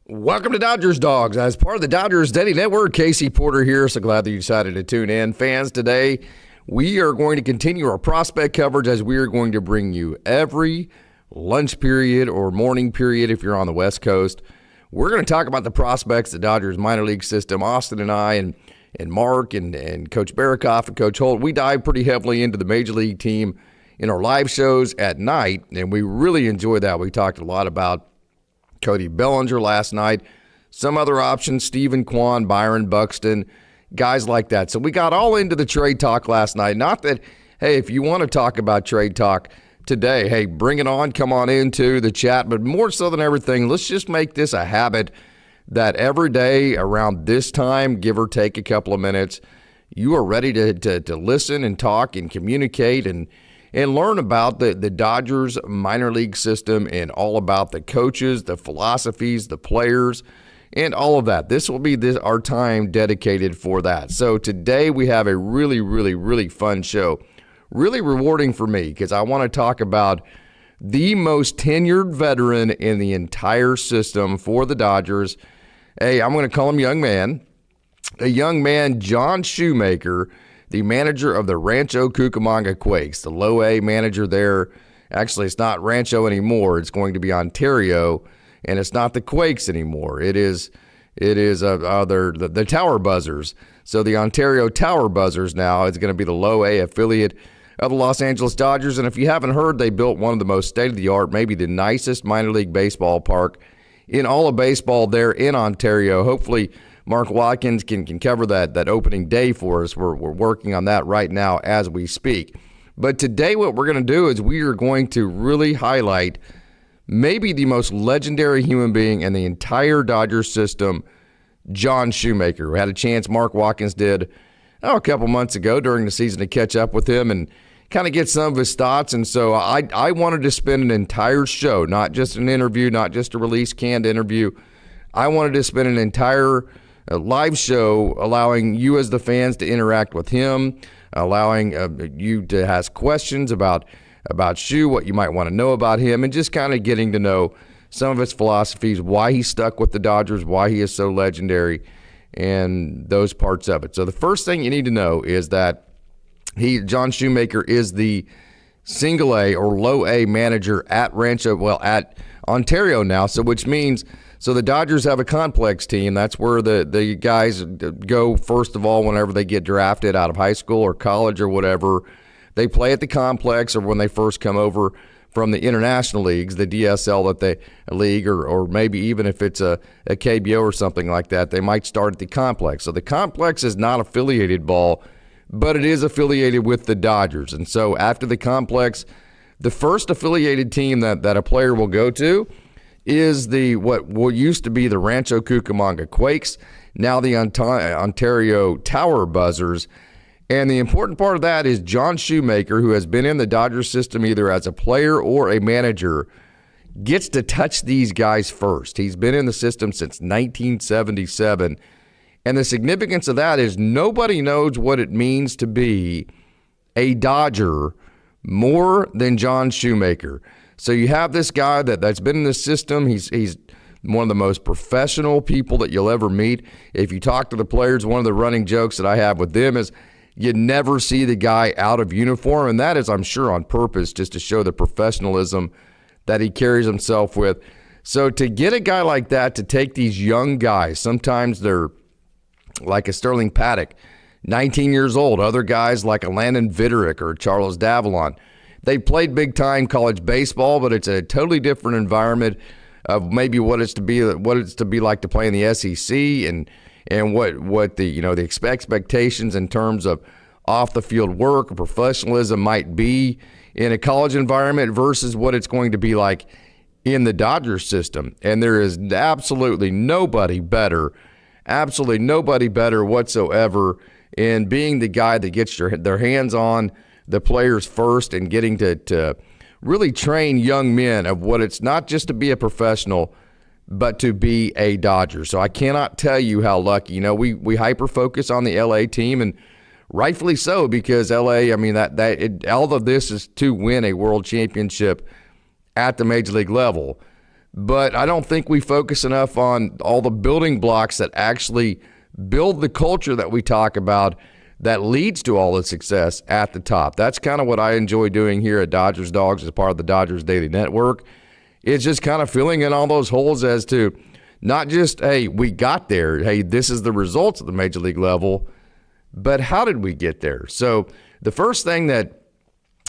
Welcome to Dodgers Dogs. As part of the Dodgers Daily Network, Casey Porter here. So glad that you decided to tune in. Fans, today we are going to continue our prospect coverage as we are going to bring you every lunch period or morning period if you're on the West Coast. We're going to talk about the prospects, the Dodgers minor league system. Austin and I and Mark and Coach Barakoff and Coach Holt, we dive pretty heavily into the major league team in our live shows at night, and we really enjoy that. We talked a lot about Cody Bellinger last night, some other options, Stephen Kwan, Byron Buxton, guys like that. So we got all into the trade talk last night. Not that, hey, if you want to talk about trade talk today, hey, bring it on, come on into the chat. But more so than everything, let's just make this a habit that every day around this time, give or take a couple of minutes, you are ready to listen and talk and communicate and learn about the Dodgers minor league system and all about the coaches, the philosophies, the players, and all of that. This will be our time dedicated for that. So today we have a really, really, really fun show. Really rewarding for me because I want to talk about the most tenured veteran in the entire system for the Dodgers. Hey, I'm going to call him young man. A young man, John Shoemaker, the manager of the Rancho Cucamonga Quakes, the low A manager there. Actually, it's not Rancho anymore. It's going to be Ontario, and it's not the Quakes anymore. It is the Tower Buzzers. So the Ontario Tower Buzzers now is going to be the low A affiliate of the Los Angeles Dodgers. And if you haven't heard, they built one of the most state-of-the-art, maybe the nicest minor league baseball park in all of baseball there in Ontario. Hopefully, Mark Watkins can cover that opening day for us. We're working on that right now as we speak. But today what we're going to do is we are going to really highlight maybe the most legendary human being in the entire Dodgers system, John Shoemaker. We had a chance, Mark Watkins did, a couple months ago during the season to catch up with him and kind of get some of his thoughts. And so I wanted to spend an entire show, not just an interview, not just a release canned interview. I wanted to spend an entire a live show allowing you as the fans to interact with him, allowing you to ask questions about Shu, what you might want to know about him, and just kind of getting to know some of his philosophies, why he stuck with the Dodgers, why he is so legendary, and those parts of it. So the first thing you need to know is that John Shoemaker is the single A or low A manager at at Ontario now, so which means so the Dodgers have a complex team. That's where the guys go first of all whenever they get drafted out of high school or college or whatever. They play at the complex or when they first come over from the international leagues, the DSL league, or maybe even if it's a KBO or something like that, they might start at the complex. So the complex is not affiliated ball, but it is affiliated with the Dodgers. And so after the complex, the first affiliated team that a player will go to is what used to be the Rancho Cucamonga Quakes, now the Ontario Tower Buzzers. And the important part of that is John Shoemaker, who has been in the Dodgers system either as a player or a manager, gets to touch these guys first. He's been in the system since 1977. And the significance of that is nobody knows what it means to be a Dodger more than John Shoemaker. So you have this guy that's been in the system. He's one of the most professional people that you'll ever meet. If you talk to the players, one of the running jokes that I have with them is you never see the guy out of uniform, and that is, I'm sure, on purpose, just to show the professionalism that he carries himself with. So to get a guy like that to take these young guys, sometimes they're like a Sterling Paddock, 19 years old. Other guys like a Landon Vitterick or Charles Davalon. They played big-time college baseball, but it's a totally different environment of maybe what it's to be like to play in the SEC and what the expectations in terms of off-the-field work or professionalism might be in a college environment versus what it's going to be like in the Dodgers system. And there is absolutely nobody better whatsoever in being the guy that gets their hands on the players first and getting to really train young men of what it's not just to be a professional, but to be a Dodger. So I cannot tell you how lucky. We hyper-focus on the LA team, and rightfully so, because LA, all of this is to win a world championship at the major league level. but I don't think we focus enough on all the building blocks that actually build the culture that we talk about that leads to all the success at the top. That's kind of what I enjoy doing here at Dodgers Dogs as part of the Dodgers Daily Network. It's just kind of filling in all those holes as to not just, hey, we got there, hey, this is the results at the major league level, but how did we get there? So the first thing that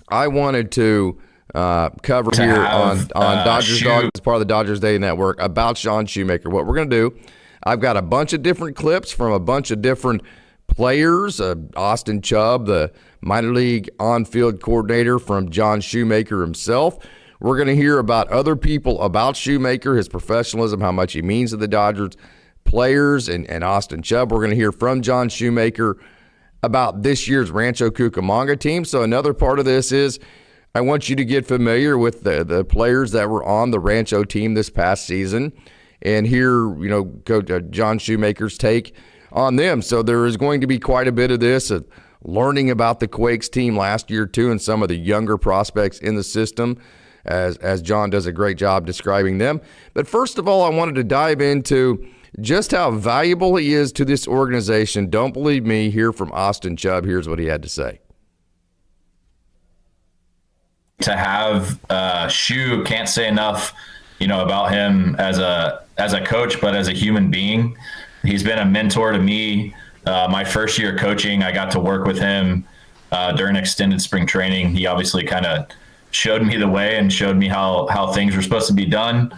I wanted to cover here on Dodgers Dogs as part of the Dodgers Daily Network about Sean Shoemaker. What we're going to do, I've got a bunch of different clips from a bunch of different players. Austin Chubb, the minor league on-field coordinator from John Shoemaker himself. We're going to hear about other people about Shoemaker, his professionalism, how much he means to the Dodgers players, and Austin Chubb. We're going to hear from John Shoemaker about this year's Rancho Cucamonga team. So another part of this is I want you to get familiar with the players that were on the Rancho team this past season and hear, Coach John Shoemaker's take on them. So there is going to be quite a bit of this, learning about the Quakes team last year too and some of the younger prospects in the system, as John does a great job describing them. But first of all, I wanted to dive into just how valuable he is to this organization. Don't believe me? Hear from Austin Chubb. Here's what he had to say. To have Shu, can't say enough, about him as a coach, but as a human being. He's been a mentor to me. My first year coaching, I got to work with him during extended spring training. He obviously kind of showed me the way and showed me how things were supposed to be done.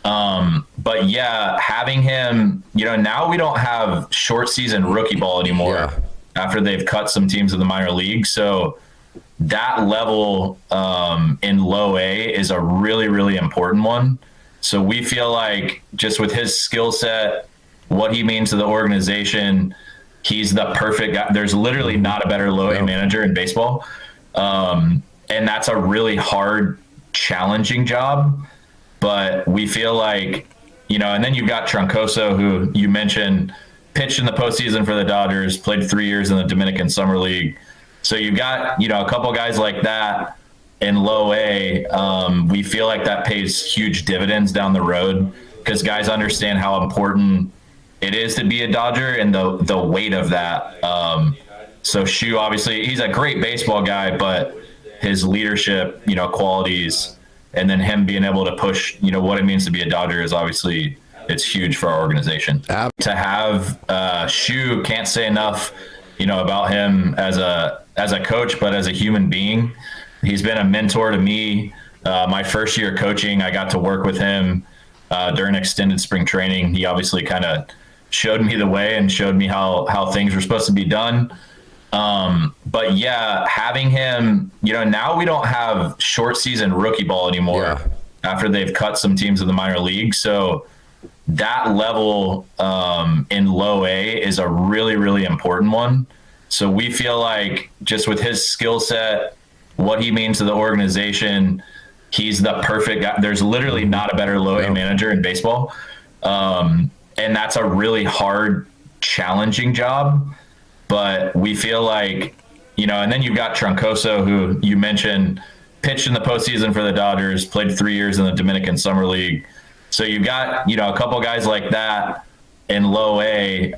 But yeah, having him, now we don't have short season rookie ball anymore after they've cut some teams in the minor league. So that level in low A is a really, really important one. So we feel like just with his skill set, what he means to the organization, he's the perfect guy. There's literally not a better low A manager in baseball. And that's a really hard, challenging job. But we feel like, and then you've got Troncoso, who you mentioned, pitched in the postseason for the Dodgers, played 3 years in the Dominican Summer League. So you've got, a couple guys like that in low A. We feel like that pays huge dividends down the road because guys understand how important it is to be a Dodger and the weight of that. So Shu, obviously, he's a great baseball guy, but his leadership, qualities, and then him being able to push, what it means to be a Dodger is obviously, it's huge for our organization. To have Shu, can't say enough, about him as a coach, but as a human being. He's been a mentor to me. My first year coaching, I got to work with him during extended spring training. He obviously kind of showed me the way and showed me how things were supposed to be done. But yeah, having him, now we don't have short season rookie ball anymore after they've cut some teams in the minor league. So that level in low A is a really, really important one. So we feel like just with his skill set, what he means to the organization, he's the perfect guy. There's literally not a better low A manager in baseball. And that's a really hard, challenging job. But we feel like, and then you've got Troncoso, who you mentioned, pitched in the postseason for the Dodgers, played 3 years in the Dominican Summer League. So you've got, a couple guys like that in low A.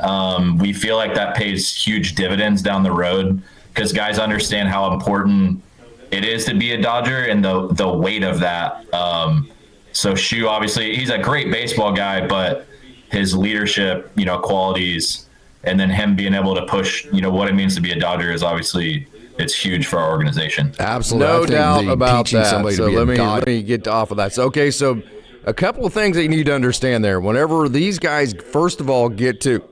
We feel like that pays huge dividends down the road because guys understand how important it is to be a Dodger and the weight of that. So Shu, obviously, he's a great baseball guy, but his leadership, qualities, and then him being able to push, what it means to be a Dodger is obviously, it's huge for our organization. Absolutely. No doubt about that. So let me get off of that. So, okay, so a couple of things that you need to understand there. Whenever these guys, first of all, get to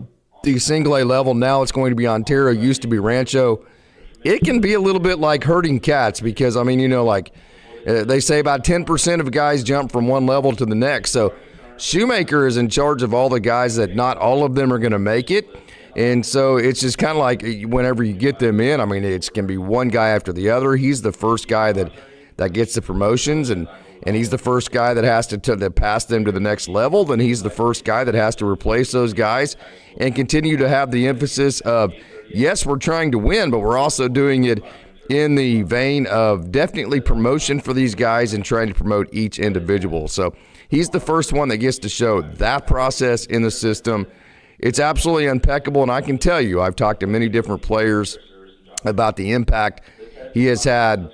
the single A level, now it's going to be Ontario, used to be Rancho. It can be a little bit like herding cats because, they say about 10% of guys jump from one level to the next. So Shoemaker is in charge of all the guys that not all of them are going to make it. And so it's just kind of like whenever you get them in, it can be one guy after the other. He's the first guy that gets the promotions, and he's the first guy that has to pass them to the next level. Then he's the first guy that has to replace those guys and continue to have the emphasis of, yes, we're trying to win, but we're also doing it in the vein of definitely promotion for these guys and trying to promote each individual. So he's the first one that gets to show that process in the system. It's absolutely impeccable, and I can tell you, I've talked to many different players about the impact he has had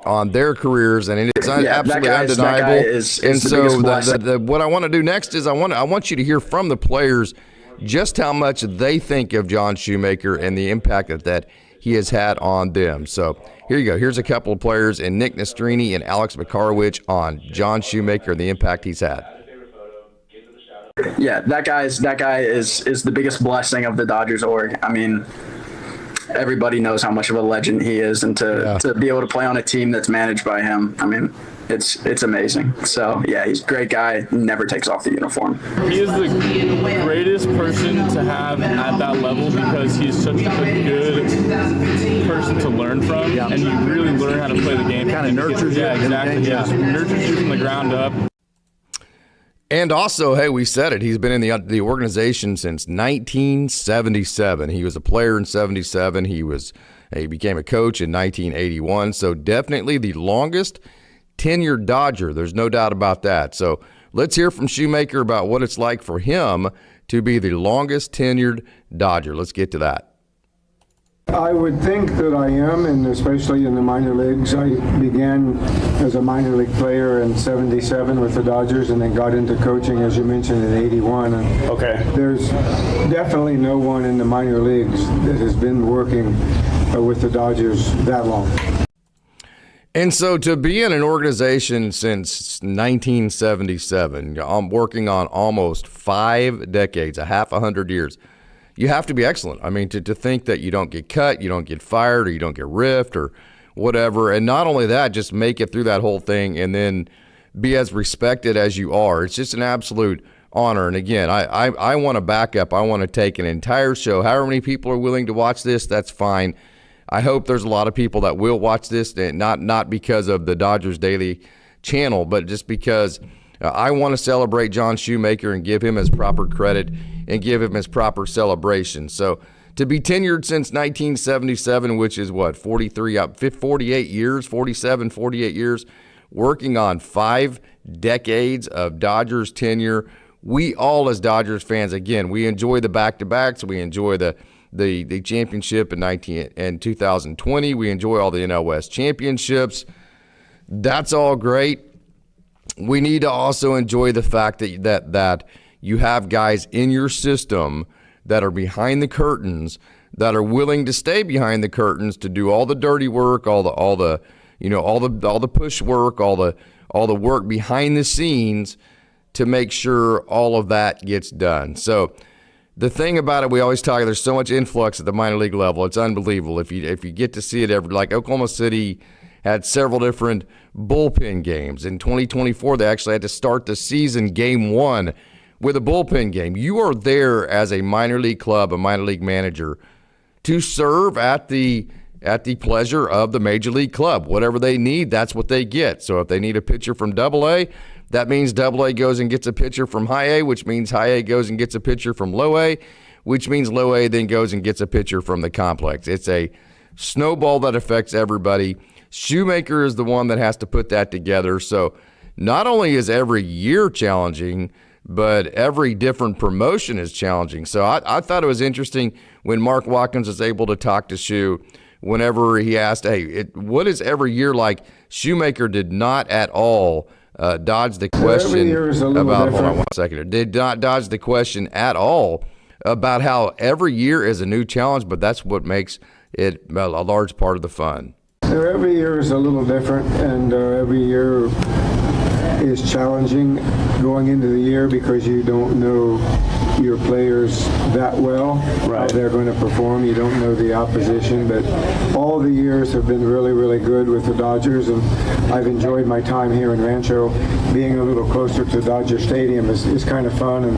on their careers, and it's absolutely undeniable. And so what I want to do next is I want you to hear from the players just how much they think of John Shoemaker and the impact that he has had on them. So here you go. Here's a couple of players, and Nick Nastrini and Alex Makarowicz on John Shoemaker and the impact he's had. Yeah, that guy is the biggest blessing of the Dodgers org. I mean, everybody knows how much of a legend he is, and to be able to play on a team that's managed by him, I mean, it's amazing. So yeah, he's a great guy, never takes off the uniform. He is the greatest person to have at that level because he's such a good person to learn from, and you really learn how to play the game. Kind of nurtures you. Yeah, exactly. Yeah. Just nurtures you from the ground up. And also, hey, we said it, he's been in the organization since 1977. He was a player in 77. He became a coach in 1981. So definitely the longest tenured Dodger. There's no doubt about that. So let's hear from Shoemaker about what it's like for him to be the longest tenured Dodger. Let's get to that. I would think that I am, and especially in the minor leagues. I began as a minor league player in 77 with the Dodgers, and then got into coaching, as you mentioned, in 81. And there's definitely no one in the minor leagues that has been working with the Dodgers that long. And so to be in an organization since 1977, I'm working on almost 5 decades, a half 100 years, you have to be excellent. I mean, to think that you don't get cut, you don't get fired, or you don't get riffed or whatever. And not only that, just make it through that whole thing and then be as respected as you are. It's just an absolute honor. And again, I want to back up. I want to take an entire show. However many people are willing to watch this, that's fine. I hope there's a lot of people that will watch this, not because of the Dodgers Daily channel, but just because I want to celebrate John Shoemaker and give him his proper credit and give him his proper celebration. So to be tenured since 1977, which is what, 48 years, working on 5 decades of Dodgers tenure. We all as Dodgers fans, again, we enjoy the back-to-backs. We enjoy the championship in 2020. We enjoy all the NL West championships. That's all great. We need to also enjoy the fact that you have guys in your system that are behind the curtains, that are willing to stay behind the curtains to do all the dirty work, all the push work, all the work behind the scenes to make sure all of that gets done. So the thing about it, we always talk, there's so much influx at the minor league level. It's unbelievable. If you get to see it like Oklahoma City had several different bullpen games. In 2024, they actually had to start the season game 1 with a bullpen game. You are there as a minor league club, a minor league manager, to serve at the pleasure of the major league club. Whatever they need, that's what they get. So if they need a pitcher from Double-A, that means Double-A goes and gets a pitcher from High-A, which means High-A goes and gets a pitcher from Low-A, which means Low-A then goes and gets a pitcher from the complex. It's a snowball that affects everybody. Shoemaker is the one that has to put that together. So not only is every year challenging, but every different promotion is challenging. So I thought it was interesting when Mark Watkins was able to talk to Shoe whenever he asked, hey, what is every year like? Shoemaker did not at all dodge the question about, hold on 1 second, did not dodge the question at all about how every year is a new challenge, but that's what makes it a large part of the fun. Every year is a little different, and every year is challenging going into the year because you don't know your players that well, how they're going to perform. You don't know the opposition, but all the years have been really, really good with the Dodgers, and I've enjoyed my time here in Rancho. Being a little closer to Dodger Stadium is kind of fun, and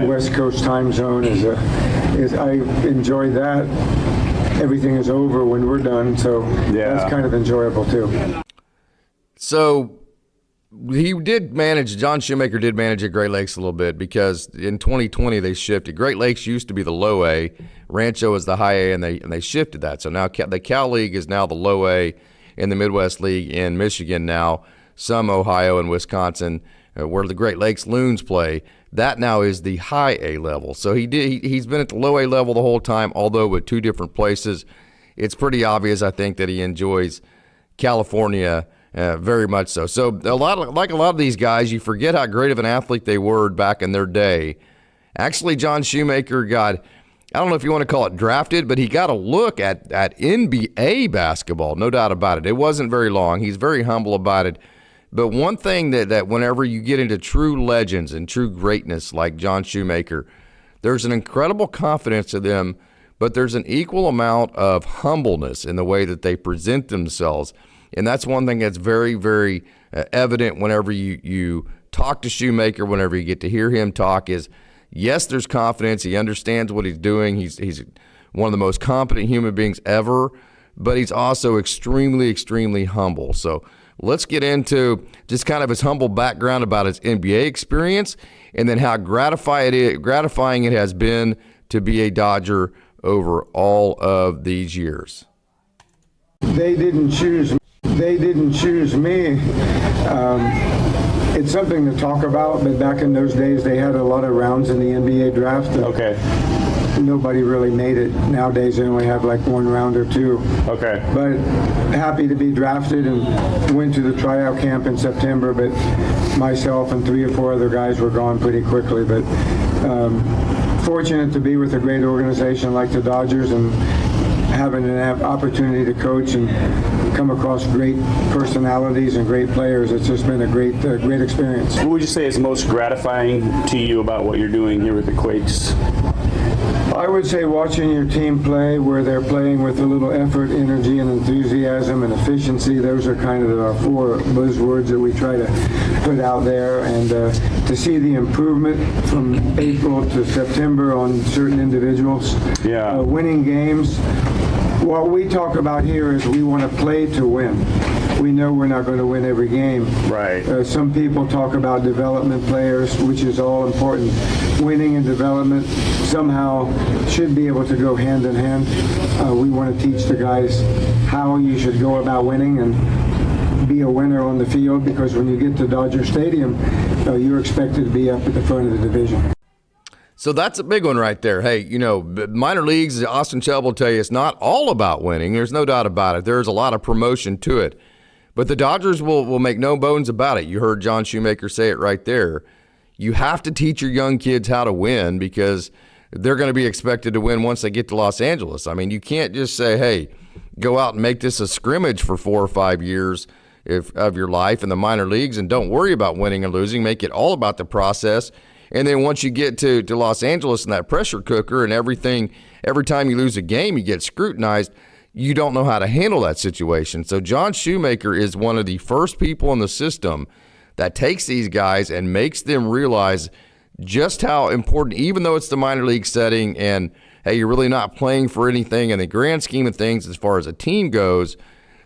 the West Coast time zone is I enjoy that. Everything is over when we're done, so that's kind of enjoyable too. So John Shoemaker did manage at Great Lakes a little bit because in 2020 they shifted. Great Lakes used to be the Low A, Rancho is the High A, and they shifted that. So now the Cal League is now the Low A, and the Midwest League in Michigan now, some Ohio and Wisconsin where the Great Lakes Loons play. That now is the high A level. So he's been at the low A level the whole time, although with 2 different places. It's pretty obvious, I think, that he enjoys California very much so. So like a lot of these guys, you forget how great of an athlete they were back in their day. Actually, John Shoemaker got, I don't know if you want to call it drafted, but he got a look at NBA basketball, no doubt about it. It wasn't very long. He's very humble about it. But one thing that whenever you get into true legends and true greatness like John Shoemaker, there's an incredible confidence to them, but there's an equal amount of humbleness in the way that they present themselves. And that's one thing that's very, very evident whenever you talk to Shoemaker, whenever you get to hear him talk is, yes, there's confidence. He understands what he's doing. He's one of the most competent human beings ever, but he's also extremely, extremely humble. So let's get into just kind of his humble background about his NBA experience and then how gratifying it has been to be a Dodger over all of these years. They didn't choose me. It's something to talk about, but back in those days, they had a lot of rounds in the NBA draft. Okay. Nobody really made it. Nowadays, they only have like 1 round or 2. Okay. But happy to be drafted and went to the tryout camp in September, but myself and 3 or 4 other guys were gone pretty quickly. But fortunate to be with a great organization like the Dodgers and having an opportunity to coach and come across great personalities and great players. It's just been a great experience. What would you say is most gratifying to you about what you're doing here with the Quakes? I would say watching your team play where they're playing with a little effort, energy, and enthusiasm and efficiency. Those are kind of our 4 buzzwords that we try to put out there. And to see the improvement from April to September on certain individuals, winning games. What we talk about here is we want to play to win. We know we're not going to win every game. Right. Some people talk about development players, which is all important. Winning and development somehow should be able to go hand in hand. We want to teach the guys how you should go about winning and be a winner on the field, because when you get to Dodger Stadium, you're expected to be up at the front of the division. So that's a big one right there. Hey, minor leagues, Austin Chubb will tell you, it's not all about winning. There's no doubt about it. There's a lot of promotion to it. But the Dodgers will make no bones about it. You heard John Shoemaker say it right there. You have to teach your young kids how to win, because they're going to be expected to win once they get to Los Angeles. I mean, you can't just say, hey, go out and make this a scrimmage for 4 or 5 years of your life in the minor leagues and don't worry about winning or losing. Make it all about the process. And then once you get to Los Angeles and that pressure cooker and everything, every time you lose a game, you get scrutinized, you don't know how to handle that situation. So John Shoemaker is one of the first people in the system that takes these guys and makes them realize just how important, even though it's the minor league setting and, hey, you're really not playing for anything in the grand scheme of things as far as a team goes,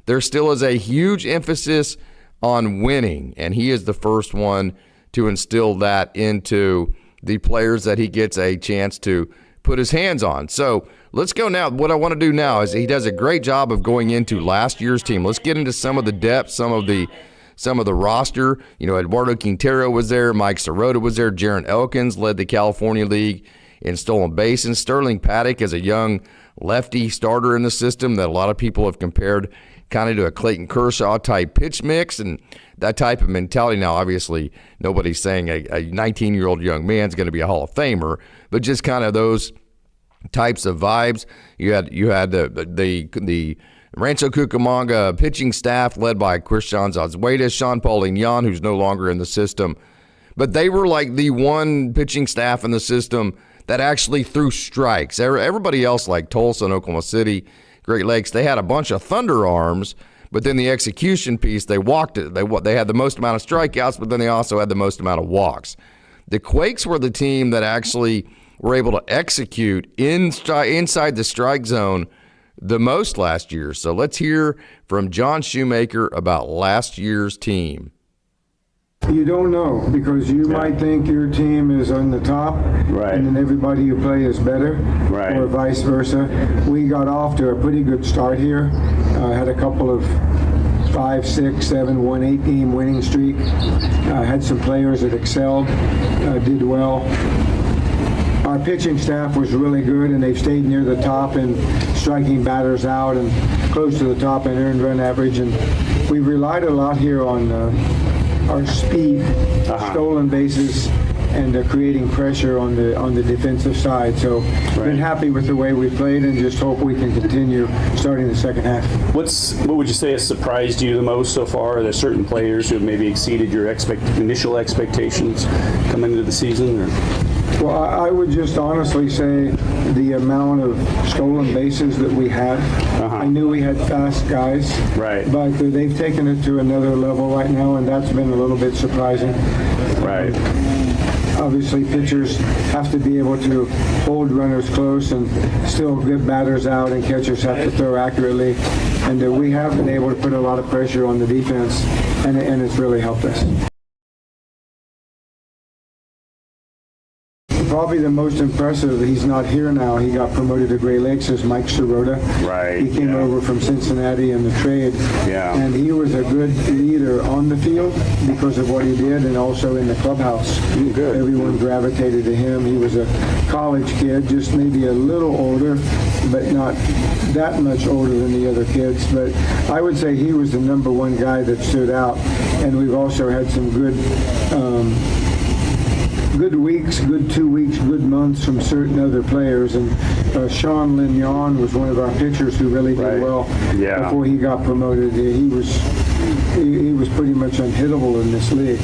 there still is a huge emphasis on winning. And he is the first one to instill that into the players that he gets a chance to put his hands on. So let's go now. What I want to do now is he does a great job of going into last year's team. Let's get into some of the depth, some of the roster. Eduardo Quintero was there, Mike Sirota was there, Jaron Elkins led the California League in stolen bases. Sterling Paddock is a young lefty starter in the system that a lot of people have compared kind of to a Clayton Kershaw type pitch mix and that type of mentality. Now, obviously, nobody's saying a 19-year-old young man's going to be a Hall of Famer, but just kind of those types of vibes. You had the Rancho Cucamonga pitching staff led by Christian Zazueta, Sean Paulignon, who's no longer in the system. But they were like the one pitching staff in the system that actually threw strikes. Everybody else, like Tulsa and Oklahoma City, Great Lakes, they had a bunch of thunder arms, but then the execution piece, they walked it. They had the most amount of strikeouts, but then they also had the most amount of walks. The Quakes were the team that actually were able to execute inside the strike zone the most last year. So let's hear from John Shoemaker about last year's team. You don't know, because you might think your team is on the top, right, and then everybody you play is better, right, or vice versa. We got off to a pretty good start here. Had a couple of 5, 6, 7, 1, 8 game winning streak. Had some players that excelled, did well. Our pitching staff was really good, and they've stayed near the top in striking batters out and close to the top in earned run average. And we relied a lot here on our speed, stolen bases, and creating pressure on the defensive side. So been happy with the way we played, and just hope we can continue starting the second half. What would you say has surprised you the most so far? Are there certain players who have maybe exceeded your initial expectations coming into the season? Or? Well, I would just honestly say the amount of stolen bases that we had. I knew we had fast guys, but they've taken it to another level right now, and that's been a little bit surprising. Right. Obviously, pitchers have to be able to hold runners close and still get batters out, and catchers have to throw accurately. And we have been able to put a lot of pressure on the defense, and it's really helped us. Probably the most impressive, he's not here now, he got promoted to Great Lakes, is Mike Sirota. Right. He came over from Cincinnati in the trade. Yeah. And he was a good leader on the field because of what he did, and also in the clubhouse. Good. Everyone gravitated to him. He was a college kid, just maybe a little older, but not that much older than the other kids. But I would say he was the number one guy that stood out. And we've also had some good weeks, good 2 weeks, good months from certain other players. And Sean Lignon was one of our pitchers who really did well before he got promoted. He was pretty much unhittable in this league.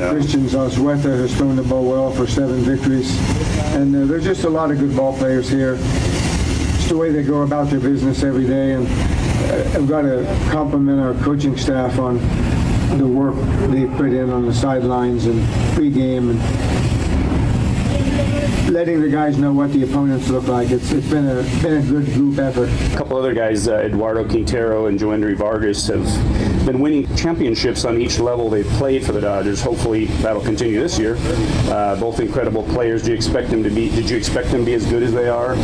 Christian Zazueta has thrown the ball well for 7 victories. And there's just a lot of good ball players here. It's the way they go about their business every day. And I've got to compliment our coaching staff on the work they put in on the sidelines and pregame, and letting the guys know what the opponents look like. It's been a good group effort. A couple other guys, Eduardo Quintero and Joendry Vargas, have been winning championships on each level they've played for the Dodgers. Hopefully that'll continue this year. Both incredible players. Did you expect them to be as good as they are?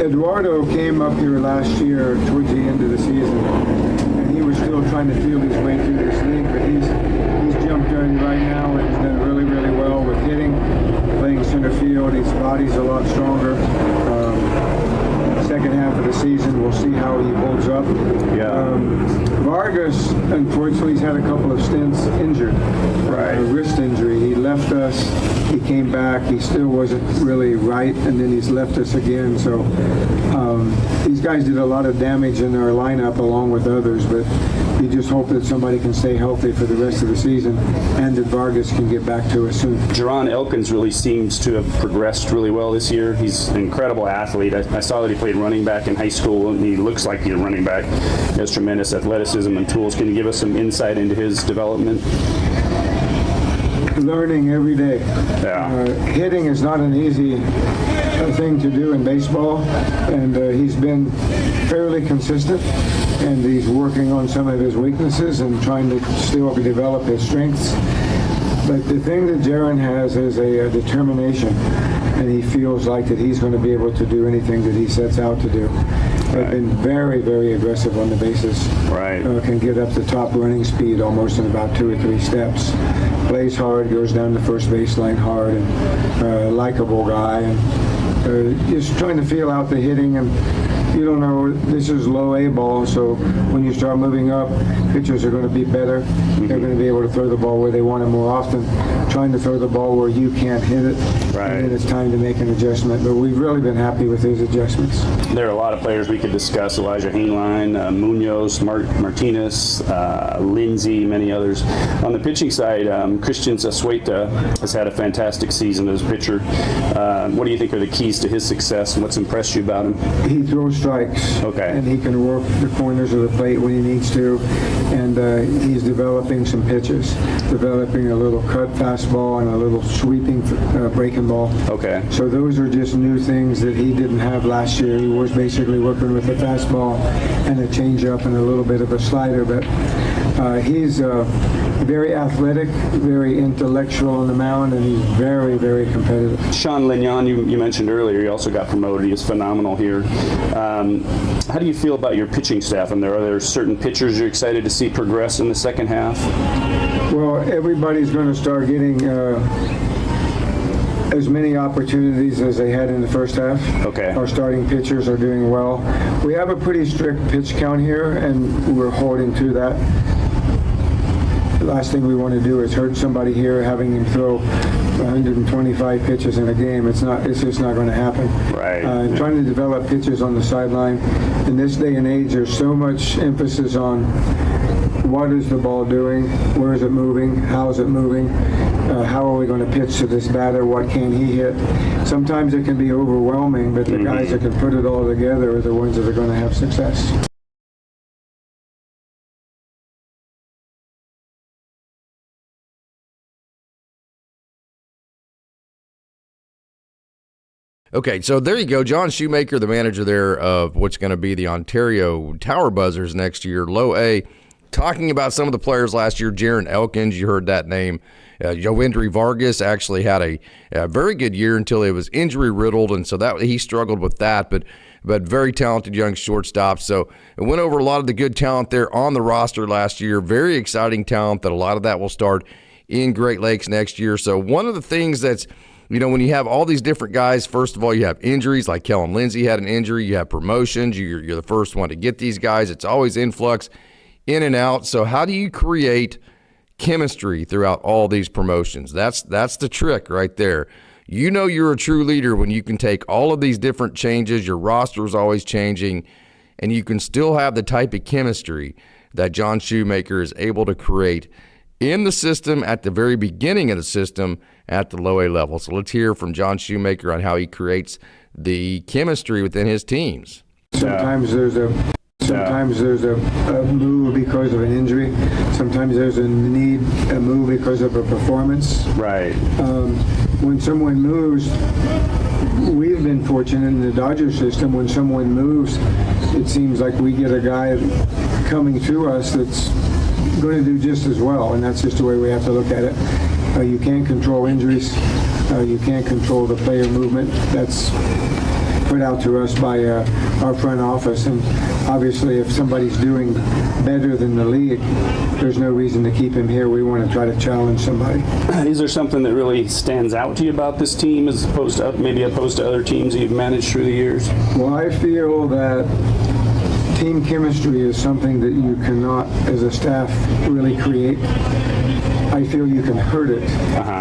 Eduardo came up here last year towards the end of the season. He was still trying to feel his way through this league, but he's jumped in right now and he's done really, really well with hitting, playing center field. His body's a lot stronger. Second half of the season, we'll see how he holds up. Vargas, unfortunately, he's had a couple of stints injured. A wrist injury. He left us. He came back. He still wasn't really right, and then he's left us again. So these guys did a lot of damage in our lineup along with others, but you just hope that somebody can stay healthy for the rest of the season and that Vargas can get back to us soon. Jerron Elkins really seems to have progressed really well this year. He's an incredible athlete. I saw that he played running back in high school, and he looks like he's a running back. He has tremendous athleticism and tools. Can you give us some insight into his development? Learning every day. Hitting is not an easy thing to do in baseball, and he's been fairly consistent, and he's working on some of his weaknesses and trying to still develop his strengths. But the thing that Jaron has is a determination, and he feels like that he's going to be able to do anything that he sets out to do. They've been very, very aggressive on the bases. Can get up the top running speed almost in about 2 or 3 steps. Plays hard, goes down the first baseline hard, and a likable guy. And just trying to feel out the hitting, and you don't know, this is low A ball, so when you start moving up, pitchers are going to be better. They're going to be able to throw the ball where they want it more often. Trying to throw the ball where you can't hit it, and then it's time to make an adjustment. But we've really been happy with his adjustments. There are a lot of players we could discuss: Elijah Hainline, Munoz, Martinez, Lindsay, many others. On the pitching side, Christian Zazueta has had a fantastic season as a pitcher. What do you think are the keys to his success, and what's impressed you about him? He throws strikes, and he can work the corners of the plate when he needs to, and he's developing some pitches, developing a little cut fastball and a little sweeping breaking ball. So those are just new things that he didn't have last year. He was basically working with a fastball and a changeup and a little bit of a slider, but he's very athletic, very intellectual on the mound, and he's very, very competitive. Sean Lignon, you mentioned earlier, he also got promoted. He was phenomenal here. How do you feel about your pitching staff? And are there certain pitchers you're excited to see progress in the second half? Well, everybody's going to start getting as many opportunities as they had in the first half. Okay. Our starting pitchers are doing well. We have a pretty strict pitch count here, and we're holding to that. The last thing we want to do is hurt somebody here, having him throw 125 pitches in a game. It's just not going to happen. Right. Trying to develop pitches on the sideline. In this day and age, there's so much emphasis on what is the ball doing, where is it moving, how is it moving, how are we going to pitch to this batter, what can he hit. Sometimes it can be overwhelming, but the guys that can put it all together are the ones that are going to have success. Okay, so there you go. John Shoemaker, the manager there of what's going to be the Ontario Tower Buzzers next year, Low A, talking about some of the players last year. Jaron Elkins, you heard that name. Joendry Vargas actually had a very good year until it was injury riddled, and so that he struggled with that, but very talented young shortstop. So it went over a lot of the good talent there on the roster last year. Very exciting talent that a lot of that will start in Great Lakes next year. So one of the things that's, when you have all these different guys, first of all, you have injuries, like Kellen Lindsay had an injury. You have promotions. You're the first one to get these guys. It's always influx, in and out. So how do you create chemistry throughout all these promotions? That's the trick right there. You're a true leader when you can take all of these different changes. Your roster is always changing, and you can still have the type of chemistry that John Shoemaker is able to create in the system at the very beginning of the system at the low A level. So let's hear from John Shoemaker on how he creates the chemistry within his teams. Sometimes there's a move because of an injury. Sometimes there's a move because of a performance. Right. When someone moves, we've been fortunate in the Dodger system. When someone moves, it seems like we get a guy coming to us that's going to do just as well, and that's just the way we have to look at it. You can't control injuries. You can't control the player movement. That's put out to us by our front office, and obviously if somebody's doing better than the league, there's no reason to keep him here. We want to try to challenge somebody. Is there something that really stands out to you about this team as opposed to other teams that you've managed through the years? Well, I feel that team chemistry is something that you cannot, as a staff, really create. I feel you can hurt it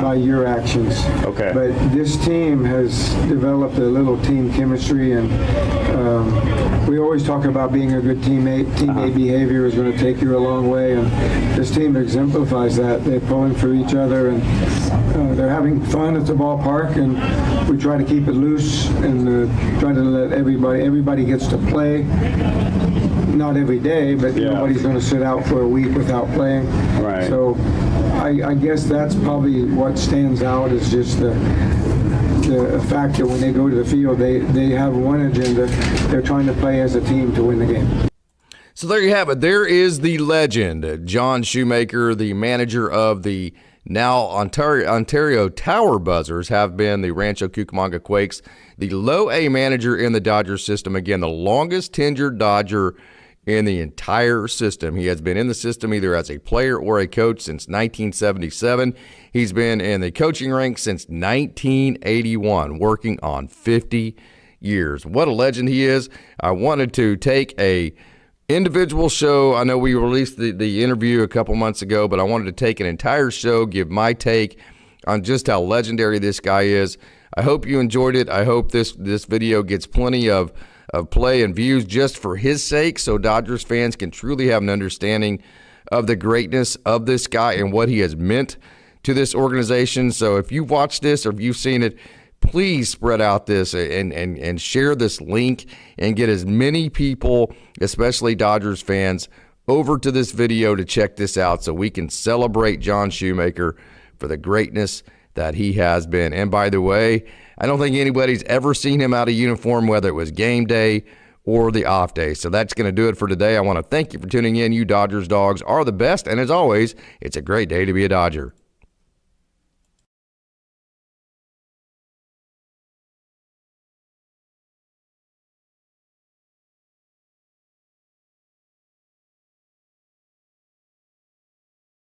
by your actions. Okay. But this team has developed a little team chemistry, and we always talk about being a good teammate. Teammate behavior is going to take you a long way, and this team exemplifies that. They're pulling for each other, and they're having fun at the ballpark, and we try to keep it loose and try to let everybody gets to play. Not every day, but nobody's going to sit out for a week without playing. Right. So I guess that's probably what stands out, is just the fact that when they go to the field, they have one agenda. They're trying to play as a team to win the game. So there you have it. There is the legend, John Shoemaker, the manager of the now Ontario Tower Buzzers, have been the Rancho Cucamonga Quakes, the low A manager in the Dodger system. Again, the longest tenured Dodger in the entire system. He has been in the system either as a player or a coach since 1977. He's been in the coaching ranks since 1981, working on 50 years. What a legend he is. I wanted to take a individual show. I know we released the interview a couple months ago, but I wanted to take an entire show, give my take on just how legendary this guy is. I hope you enjoyed it. I hope this video gets plenty of play and views just for his sake, so Dodgers fans can truly have an understanding of the greatness of this guy and what he has meant to this organization. So if you've watched this or if you've seen it, please spread out this and share this link and get as many people, especially Dodgers fans, over to this video to check this out so we can celebrate John Shoemaker for the greatness that he has been. And by the way, I don't think anybody's ever seen him out of uniform, whether it was game day or the off day. So that's going to do it for today. I want to thank you for tuning in. You Dodgers dogs are the best. And as always, it's a great day to be a Dodger.